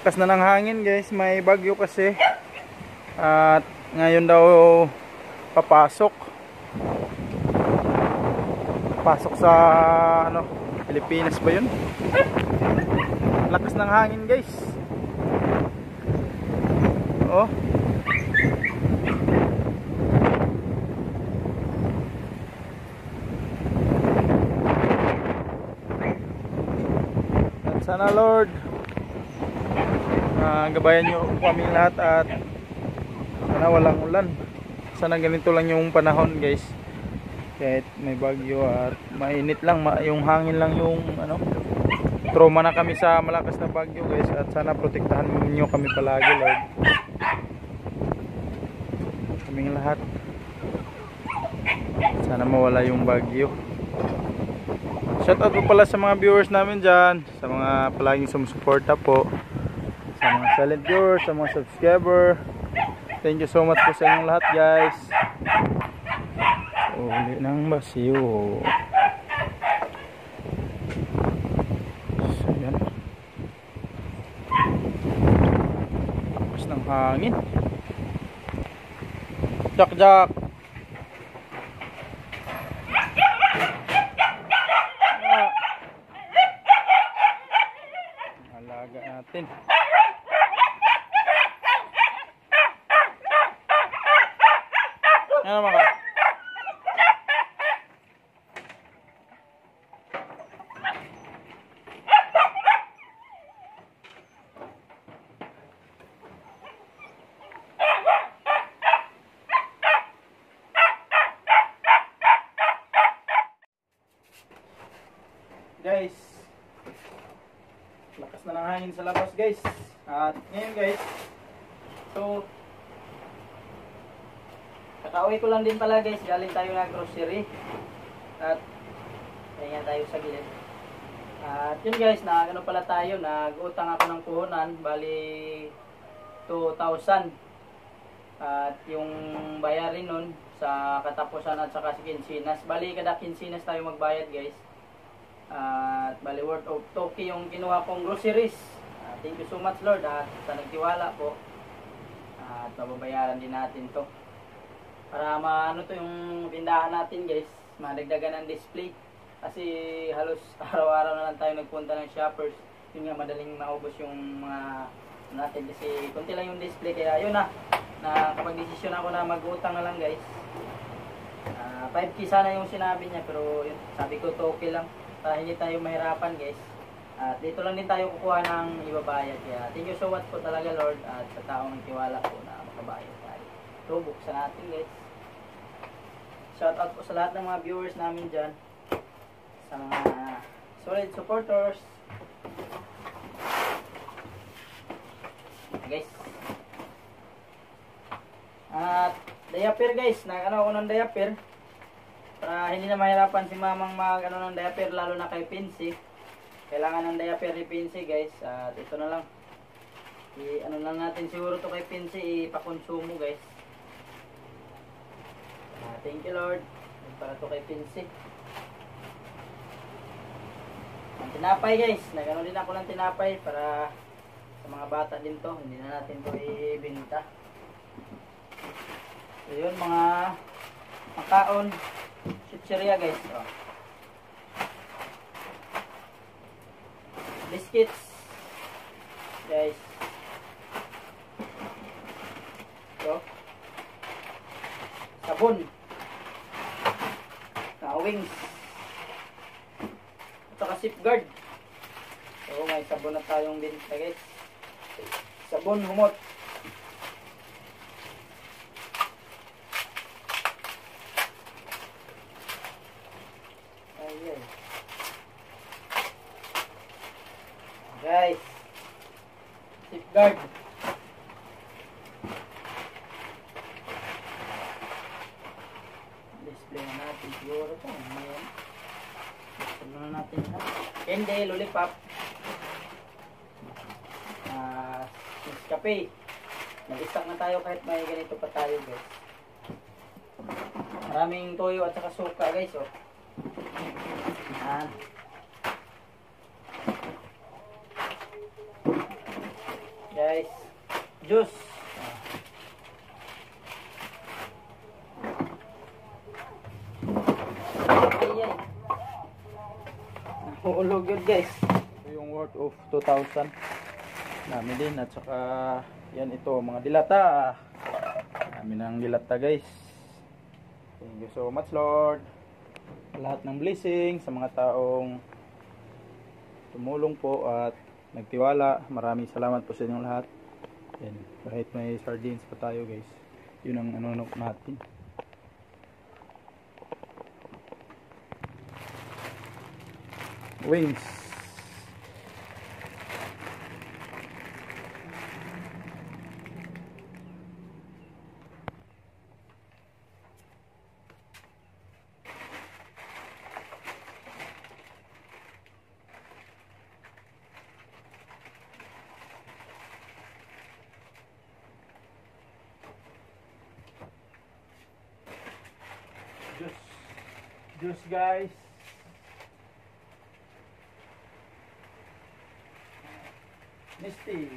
Lakas na ng hangin guys, may bagyo kasi. At ngayon daw papasok sa ano, Pilipinas ba yun? Lakas ng hangin guys. Oh. At sana Lord gabayan nyo kami lahat at sana walang ulan. Sana ganito lang yung panahon guys. Kahit may bagyo at mainit lang, yung hangin lang yung ano. Trauma na kami sa malakas na bagyo guys. At sana protektahan nyo kami palagi Lord. Kaming lahat. Sana mawala yung bagyo. Shoutout po pala sa mga viewers namin dyan, sa mga palaging sumusuporta po, sa mga silent viewers, sa mga subscriber. Thank you so much po sa inyong lahat guys. Uli ng basiyo. So yan, tapos ng hangin. Jak jak. Alaga natin. Ano naman ka? Guys, lakas na ng hangin sa labas guys. At ngayon guys, so kakauwi ko lang din pala guys, galing tayo na grocery. At kaya tayo sa gilid. At yun guys, ano pala tayo, nag-utang ako ng puhunan, bali 2,000. At yung bayarin nun sa katapusan at saka si Kinsinas, bali kada Kinsinas tayo magbayad guys. At bali worth of 2K yung kinuha kong groceries. Thank you so much Lord at sa nagtiwala po. At mababayaran din natin to para maano to yung tindahan natin guys, madagdagan ng display. Kasi halos araw-araw na lang tayo nagpunta ng shoppers. Yun nga, madaling maubos yung mga natin kasi kunti lang yung display. Kaya yun na kapag-desisyon ako na mag-utang na lang guys. 5K sana yung sinabi niya, pero yun, sabi ko 2K lang para hindi tayo mahirapan guys. At dito lang din tayo kukuha ng ibabayad. Kaya thank you so much po talaga Lord at sa taong nagtiwala po na makabayad tayo. So buksan natin guys. Shout out po sa lahat ng mga viewers namin dyan, sa mga solid supporters guys. At diaper guys, nag-ano ako ng diaper para hindi na mahirapan si mamang mag-ano ng diaper, lalo na kay Pinsi. Kailangan ng diaper ni Pinsi guys. At ito na lang, ano lang natin siguro to kay Pinsi, ipakonsumo guys. Thank you Lord para to kay Pinsi. Ang tinapay guys, nagano din ako ng tinapay para sa mga bata din to, hindi na natin to ibenta. So yun, mga makaon chicheria guys. Biscuits guys. So sabon na wings at saka safeguard. So may sabon na tayong din guys, sabon humot. Ayan guys, safeguard. Display na natin siguro ito. Ayan, display na natin ha. Candy, lollipop, Nescafe. Nag-stock na tayo kahit may ganito pa tayo guys. Maraming toyo at saka suka guys. Oh. Ayan. guys. Juice. Ay. Nahulog yun guys. Ito yung worth of 2,000. Dami din. At saka yan ito mga dilata. Dami ng dilata guys. Thank you so much Lord. Lahat ng blessing sa mga taong tumulong po at nagtiwala. Maraming salamat po sa inyong lahat. Yan. Kahit may sardines pa tayo guys. Yun ang ano natin. Wings. Juice guys. Misty.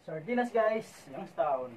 Sardinas guys, Youngstown.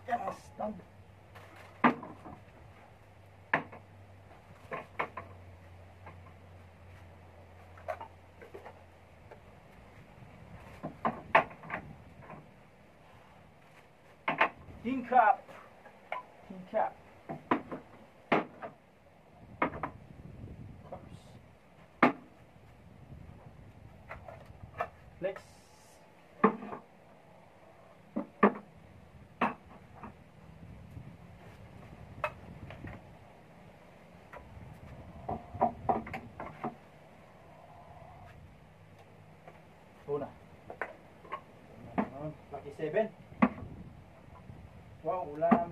Yes, done. King Cup. King Cup. Flex. Una. Lucky 7. Wow, ulam.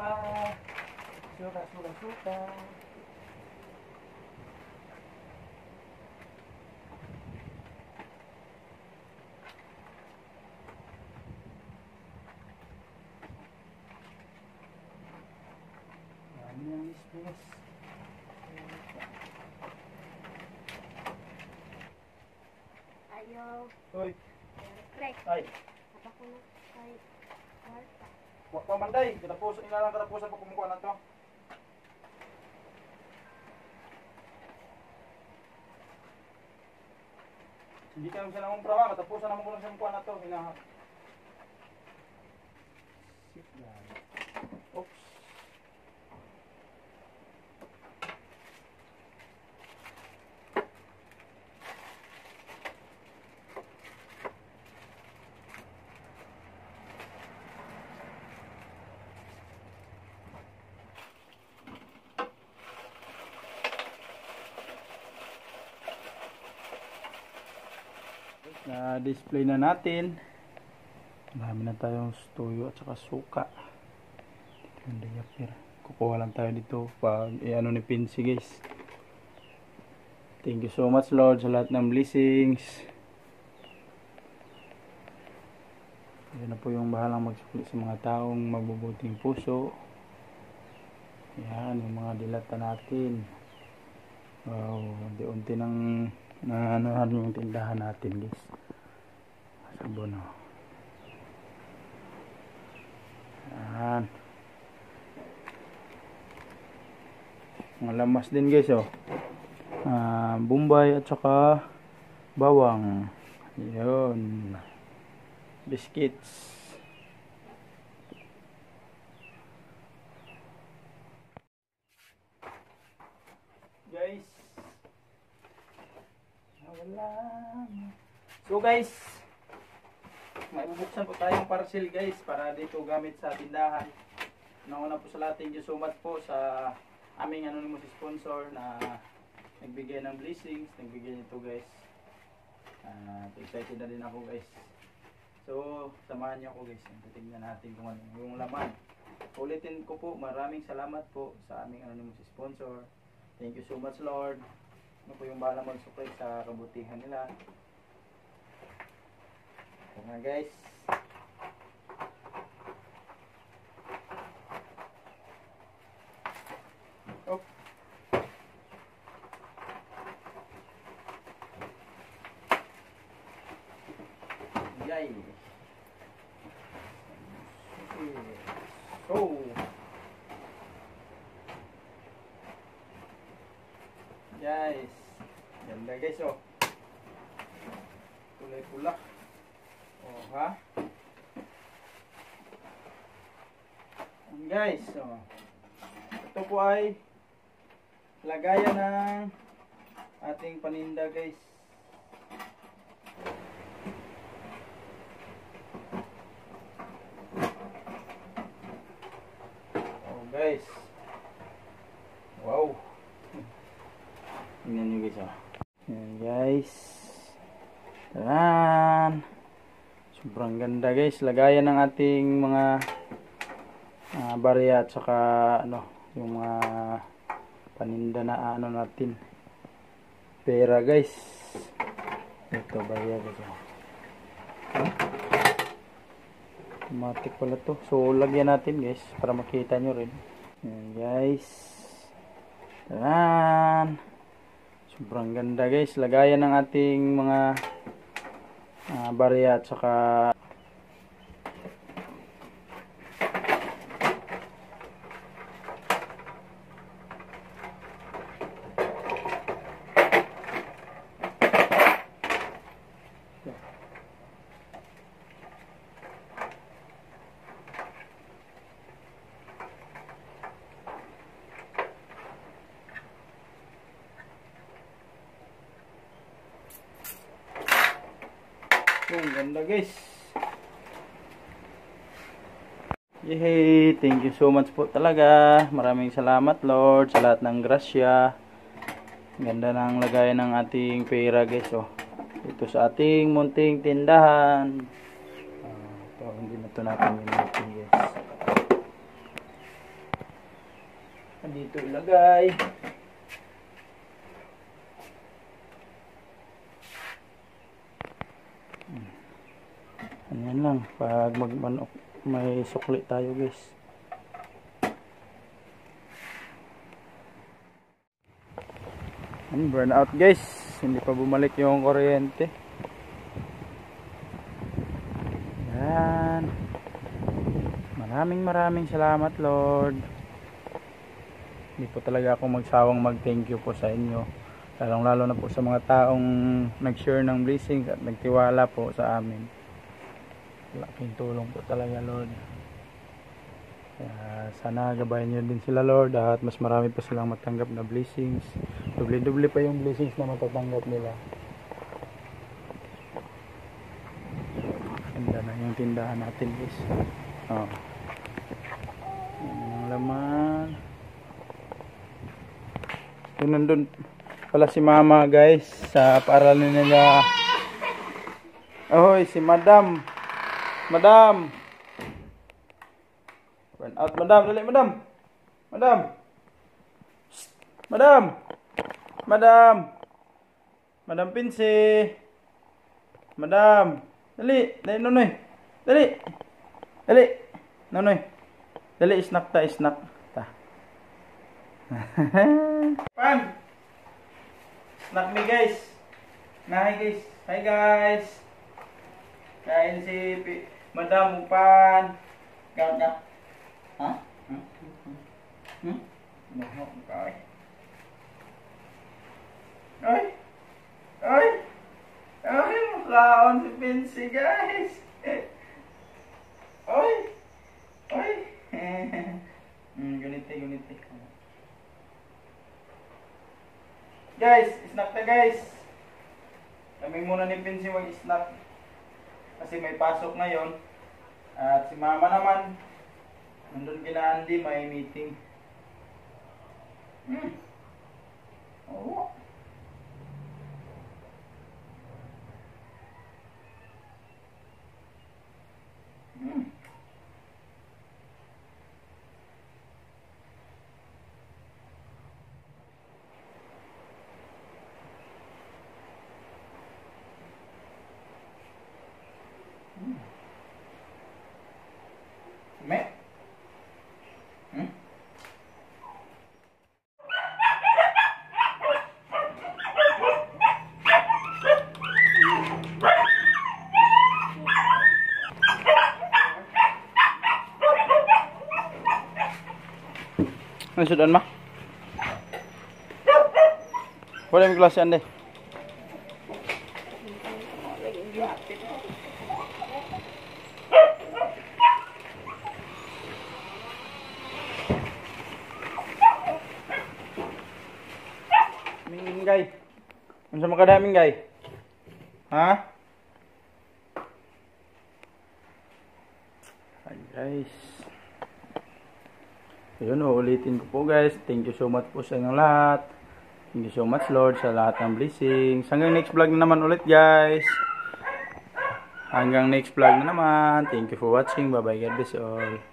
suka. Suka. Dami ng isbis. Ayaw. Uy, Trek. ay. Apa ko na kay Marta. Wak pa manday, katapusan ina lang katapusan pa kumukuha na to. Hindi ka naman siya namang prawa, katapusan naman ko lang siya kumukuha na to. Hinahap. Sit down. Oops. Na-display na natin. Marami na tayong toyo at saka suka. Ito yung diaper. Kukuha lang tayo dito pag ano ni Pinsi, guys. Thank you so much, Lord, sa lahat ng blessings. Yan na po yung bahalang magsukli sa mga taong magbubuting puso. Yan, yung mga dilata natin. Wow, unti-unti nang naanohan yung tindahan natin, guys. Sabon, oh. Yan. Mga lamas din, guys, oh. Bombay at saka bawang. Yun. Biscuits. Guys. Wala. So guys, may bubuksan po tayong parcel, guys, para dito gamit sa tindahan. Nauna po sa lahat, thank you so much po sa aming anonymous sponsor na nagbigay ng blessings, nagbigay nito, guys. Excited na din ako, guys. So, samahan niyo ako, guys. Titingnan natin kung ano yung laman. Ulitin ko po, maraming salamat po sa aming anonymous sponsor. Thank you so much, Lord. Ano po yung bahala mag-supply sa kabutihan nila. Ito nga, guys. Oh. Yay. So, guys, ganda, guys, oh. Kulay pula. Oh, ha? Guys, oh. Ito po ay lagayan ng ating paninda, guys. Oh, guys. Wow. Tingnan nyo, guys, oh. Ayan, guys. Taran. Sobrang ganda, guys. Lagayan ng ating mga barya at saka ano, yung mga paninda na ano natin. Pera, guys. Ito, barya, guys. Automatic pala to. So, lagyan natin, guys, para makita nyo rin. Ayan, guys. Taran. Sobrang ganda, guys. Lagayan ng ating mga barya at saka ang ganda, guys. Yay! Thank you so much po talaga. Maraming salamat, Lord, sa lahat ng grasya. Ganda ng lagay ng ating pera, guys, oh. Ito sa ating munting tindahan. Ito, hindi na ito natin gamitin, guys. Dito ilagay. Ayan lang. Pag magmanok, may sukli tayo guys. Burn out guys. Hindi pa bumalik yung kuryente. Yan. Maraming salamat Lord. Hindi po talaga ako magsawang mag thank you po sa inyo. Lalong lalo na po sa mga taong nag-share ng blessings at nagtiwala po sa amin. Laking tulong po talaga Lord. Kaya sana gabayan nyo din sila Lord at mas marami pa silang matanggap na blessings. Doble pa yung blessings na matatanggap nila. Ganda na yung tindahan natin guys. Oh. Yan yung laman. Nandun pala si mama guys sa paaralan nila. Oy, si madam. Madam. Burn out madam, dali madam. Madam. Shh. Madam. Madam. Madam Pinsi. Madam. Dali, dali nonoy. Dali. Dali. Nonoy. Dali snack ta, snack ta. Pan. Snack me guys. Hi guys. Hi guys. Kain si Madam Pan. Gawat na. Ha? Mahal ka eh. Ay. Ay. Ay, mukhaon si Pinsi guys. Ay. Ay. Guniti. Guys, snack na guys. Kami muna ni Pinsi mag-snack. Kasi may pasok ngayon. At si mama naman, nandun kina Andy, may meeting. Oo. Me? Ano sudan ma? Wala yung klase ande. Minggay. Unsa man kada minggay? Ha? Hi guys. Ayun, uulitin ko po guys. Thank you so much po sa inyong lahat. Thank you so much Lord sa lahat ng blessings. Hanggang next vlog na naman ulit guys. Hanggang next vlog na naman. Thank you for watching. Bye bye. God bless you all.